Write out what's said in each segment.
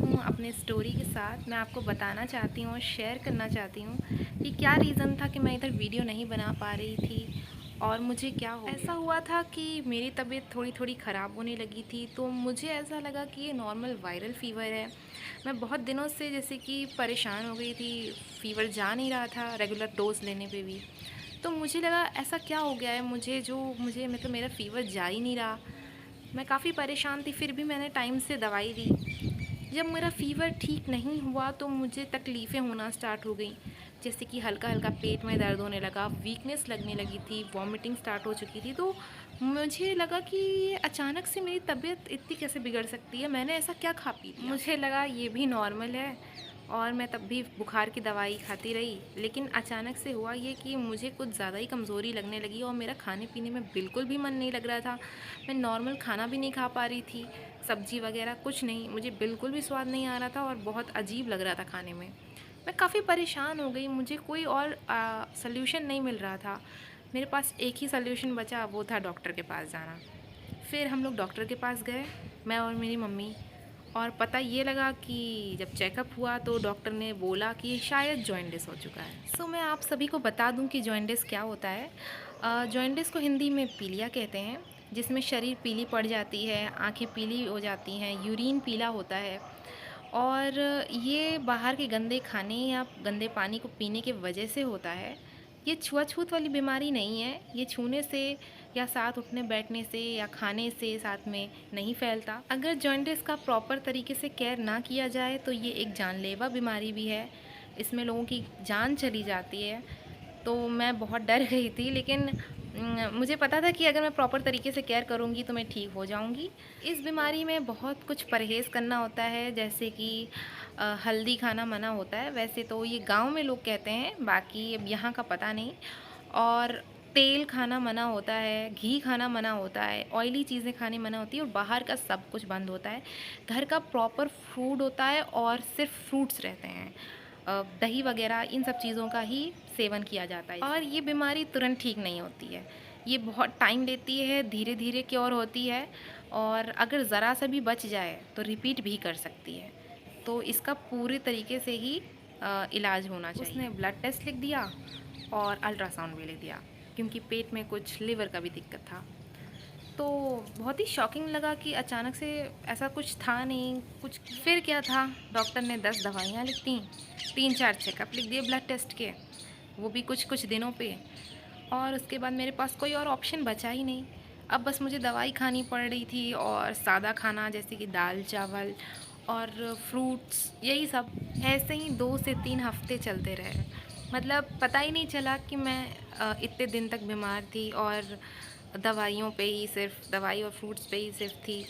हूँ अपने स्टोरी के साथ। मैं आपको बताना चाहती हूँ और शेयर करना चाहती हूँ कि क्या रीज़न था कि मैं इधर वीडियो नहीं बना पा रही थी और मुझे क्या हो गया। ऐसा हुआ था कि मेरी तबीयत थोड़ी थोड़ी ख़राब होने लगी थी, तो मुझे ऐसा लगा कि ये नॉर्मल वायरल फ़ीवर है। मैं बहुत दिनों से जैसे कि परेशान हो गई थी, फ़ीवर जा नहीं रहा था रेगुलर डोज़ लेने पे भी। तो मुझे लगा ऐसा क्या हो गया है मुझे, जो मुझे मतलब मेरा फ़ीवर जा ही नहीं रहा। मैं काफ़ी परेशान थी, फिर भी मैंने टाइम से दवाई ली। जब मेरा फ़ीवर ठीक नहीं हुआ तो मुझे तकलीफ़ें होना स्टार्ट हो गई, जैसे कि हल्का हल्का पेट में दर्द होने लगा, वीकनेस लगने लगी थी, वॉमिटिंग स्टार्ट हो चुकी थी। तो मुझे लगा कि अचानक से मेरी तबीयत इतनी कैसे बिगड़ सकती है, मैंने ऐसा क्या खा पी लिया। मुझे लगा ये भी नॉर्मल है और मैं तब भी बुखार की दवाई खाती रही। लेकिन अचानक से हुआ ये कि मुझे कुछ ज़्यादा ही कमज़ोरी लगने लगी और मेरा खाने पीने में बिल्कुल भी मन नहीं लग रहा था। मैं नॉर्मल खाना भी नहीं खा पा रही थी, सब्ज़ी वगैरह कुछ नहीं, मुझे बिल्कुल भी स्वाद नहीं आ रहा था और बहुत अजीब लग रहा था खाने में। मैं काफ़ी परेशान हो गई, मुझे कोई और सल्यूशन नहीं मिल रहा था। मेरे पास एक ही सल्यूशन बचा, वो था डॉक्टर के पास जाना। फिर हम लोग डॉक्टर के पास गए, मैं और मेरी मम्मी। और पता ये लगा कि जब चेकअप हुआ तो डॉक्टर ने बोला कि शायद जॉइंटिस हो चुका है। सो मैं आप सभी को बता दूं कि जॉइंटिस क्या होता है। जॉइंटिस को हिंदी में पीलिया कहते हैं, जिसमें शरीर पीली पड़ जाती है, आंखें पीली हो जाती हैं, यूरिन पीला होता है। और ये बाहर के गंदे खाने या गंदे पानी को पीने की वजह से होता है। ये छुआछूत वाली बीमारी नहीं है, ये छूने से या साथ उठने बैठने से या खाने से साथ में नहीं फैलता। अगर जॉइंटिस का प्रॉपर तरीके से केयर ना किया जाए तो ये एक जानलेवा बीमारी भी है, इसमें लोगों की जान चली जाती है। तो मैं बहुत डर गई थी, लेकिन मुझे पता था कि अगर मैं प्रॉपर तरीके से केयर करूँगी तो मैं ठीक हो जाऊँगी। इस बीमारी में बहुत कुछ परहेज़ करना होता है, जैसे कि हल्दी खाना मना होता है, वैसे तो ये गाँव में लोग कहते हैं, बाकी अब यहाँ का पता नहीं। और तेल खाना मना होता है, घी खाना मना होता है, ऑयली चीज़ें खानी मना होती है और बाहर का सब कुछ बंद होता है। घर का प्रॉपर फूड होता है और सिर्फ फ्रूट्स रहते हैं। दही वगैरह इन सब चीज़ों का ही सेवन किया जाता है। और ये बीमारी तुरंत ठीक नहीं होती है, ये बहुत टाइम लेती है, धीरे धीरे क्योर होती है। और अगर ज़रा सा भी बच जाए तो रिपीट भी कर सकती है। तो इसका पूरे तरीके से ही इलाज होना चाहिए। उसने ब्लड टेस्ट लिख दिया और अल्ट्रासाउंड भी लिख दिया, क्योंकि पेट में कुछ लिवर का भी दिक्कत था। तो बहुत ही शॉकिंग लगा कि अचानक से ऐसा कुछ था नहीं कुछ। फिर क्या था, डॉक्टर ने 10 दवाइयाँ लिख दी, 3-4 चेकअप लिख दिए ब्लड टेस्ट के, वो भी कुछ कुछ दिनों पे। और उसके बाद मेरे पास कोई और ऑप्शन बचा ही नहीं। अब बस मुझे दवाई खानी पड़ रही थी और सादा खाना जैसे कि दाल चावल और फ्रूट्स, यही सब। ऐसे ही 2 से 3 हफ्ते चलते रहे। मतलब पता ही नहीं चला कि मैं इतने दिन तक बीमार थी और दवाइयों पे ही, सिर्फ दवाई और फ्रूट्स पे ही सिर्फ थी।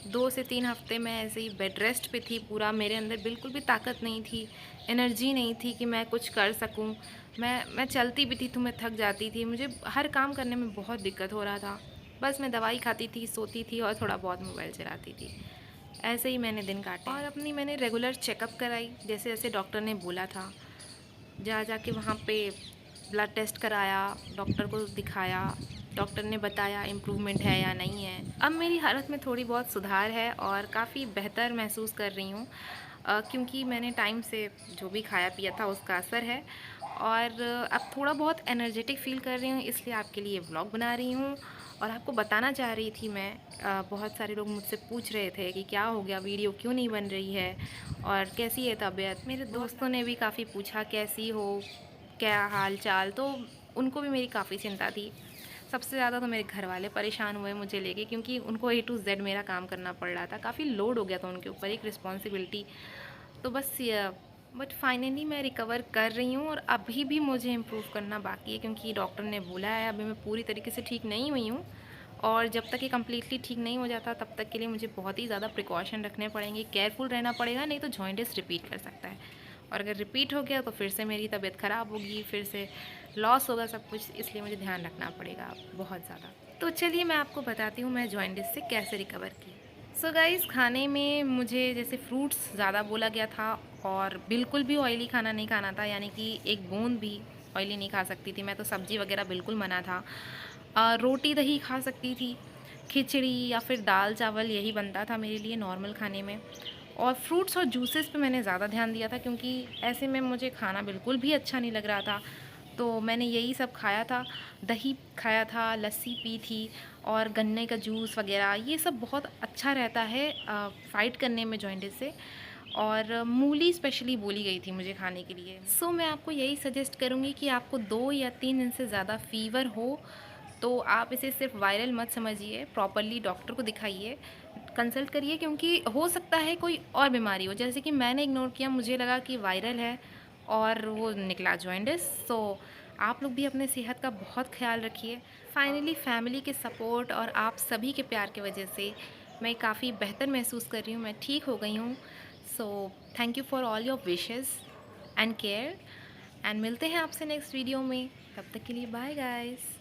2 से 3 हफ्ते मैं ऐसे ही बेड रेस्ट पे थी पूरा। मेरे अंदर बिल्कुल भी ताकत नहीं थी, एनर्जी नहीं थी कि मैं कुछ कर सकूं। मैं चलती भी थी तो मैं थक जाती थी, मुझे हर काम करने में बहुत दिक्कत हो रहा था। बस मैं दवाई खाती थी, सोती थी और थोड़ा बहुत मोबाइल चलाती थी। ऐसे ही मैंने दिन काटे और अपनी मैंने रेगुलर चेकअप कराई, जैसे जैसे डॉक्टर ने बोला था। जा जा के वहाँ पे ब्लड टेस्ट कराया, डॉक्टर को दिखाया, डॉक्टर ने बताया इम्प्रूवमेंट है या नहीं है। अब मेरी हालत में थोड़ी बहुत सुधार है और काफ़ी बेहतर महसूस कर रही हूँ, क्योंकि मैंने टाइम से जो भी खाया पिया था उसका असर है। और अब थोड़ा बहुत एनर्जेटिक फ़ील कर रही हूँ, इसलिए आपके लिए व्लॉग बना रही हूँ और आपको बताना चाह रही थी मैं। बहुत सारे लोग मुझसे पूछ रहे थे कि क्या हो गया, वीडियो क्यों नहीं बन रही है और कैसी है तबीयत। मेरे दोस्तों ने भी काफ़ी पूछा कैसी हो, क्या हाल चाल, तो उनको भी मेरी काफ़ी चिंता थी। सबसे ज़्यादा तो मेरे घर वाले परेशान हुए मुझे लेके, क्योंकि उनको A to Z मेरा काम करना पड़ रहा था, काफ़ी लोड हो गया था उनके ऊपर, एक रिस्पॉन्सिबिलिटी। तो बस बट फाइनली मैं रिकवर कर रही हूँ और अभी भी मुझे इम्प्रूव करना बाकी है, क्योंकि डॉक्टर ने बोला है अभी मैं पूरी तरीके से ठीक नहीं हुई हूँ। और जब तक ये कम्प्लीटली ठीक नहीं हो जाता तब तक के लिए मुझे बहुत ही ज़्यादा प्रिकॉशन रखने पड़ेंगे, केयरफुल रहना पड़ेगा, नहीं तो जॉइंटिस रिपीट कर सकता है। और अगर रिपीट हो गया तो फिर से मेरी तबीयत ख़राब होगी, फिर से लॉस होगा सब कुछ, इसलिए मुझे ध्यान रखना पड़ेगा बहुत ज़्यादा। तो चलिए मैं आपको बताती हूँ मैं जॉइंटिस से कैसे रिकवर की। सो गाइस, खाने में मुझे जैसे फ्रूट्स ज़्यादा बोला गया था और बिल्कुल भी ऑयली खाना नहीं खाना था, यानी कि एक बूंद भी ऑयली नहीं खा सकती थी मैं, तो सब्ज़ी वगैरह बिल्कुल मना था। रोटी दही खा सकती थी, खिचड़ी या फिर दाल चावल यही बनता था मेरे लिए नॉर्मल खाने में। और फ्रूट्स और जूसेस पे मैंने ज़्यादा ध्यान दिया था, क्योंकि ऐसे में मुझे खाना बिल्कुल भी अच्छा नहीं लग रहा था। तो मैंने यही सब खाया था, दही खाया था, लस्सी पी थी और गन्ने का जूस वगैरह, ये सब बहुत अच्छा रहता है फ़ाइट करने में जॉइंटिस से। और मूली स्पेशली बोली गई थी मुझे खाने के लिए। सो मैं आपको यही सजेस्ट करूँगी कि आपको 2 या 3 दिन से ज़्यादा फ़ीवर हो तो आप इसे सिर्फ वायरल मत समझिए, प्रॉपरली डॉक्टर को दिखाइए, कंसल्ट करिए, क्योंकि हो सकता है कोई और बीमारी हो। जैसे कि मैंने इग्नोर किया, मुझे लगा कि वायरल है और वो निकला जॉइंटिस। सो आप लोग भी अपने सेहत का बहुत ख्याल रखिए। फाइनली फैमिली के सपोर्ट और आप सभी के प्यार की वजह से मैं काफ़ी बेहतर महसूस कर रही हूँ, मैं ठीक हो गई हूँ। So thank you for all your wishes and care, and मिलते हैं आपसे नेक्स्ट वीडियो में। तब तक के लिए बाय गाइस।